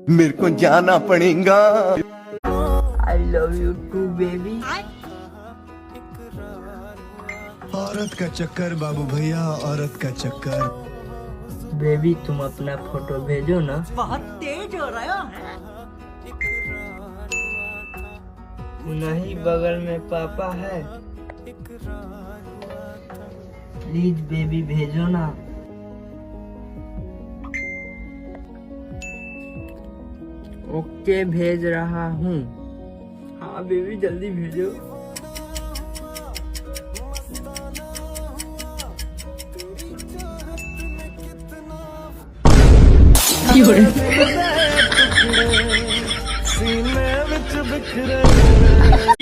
मेरे को जाना पड़ेगा। I love you too, baby. औरत का चक्कर बाबू भैया, औरत का चक्कर। बेबी तुम अपना फोटो भेजो ना। बहुत तेज हो रहा है। नहीं, बगल में पापा है। प्लीज बेबी भेजो ना। ओके भेज रहा हूँ। हाँ बेबी जल्दी भेजो। सीने विच बिखरे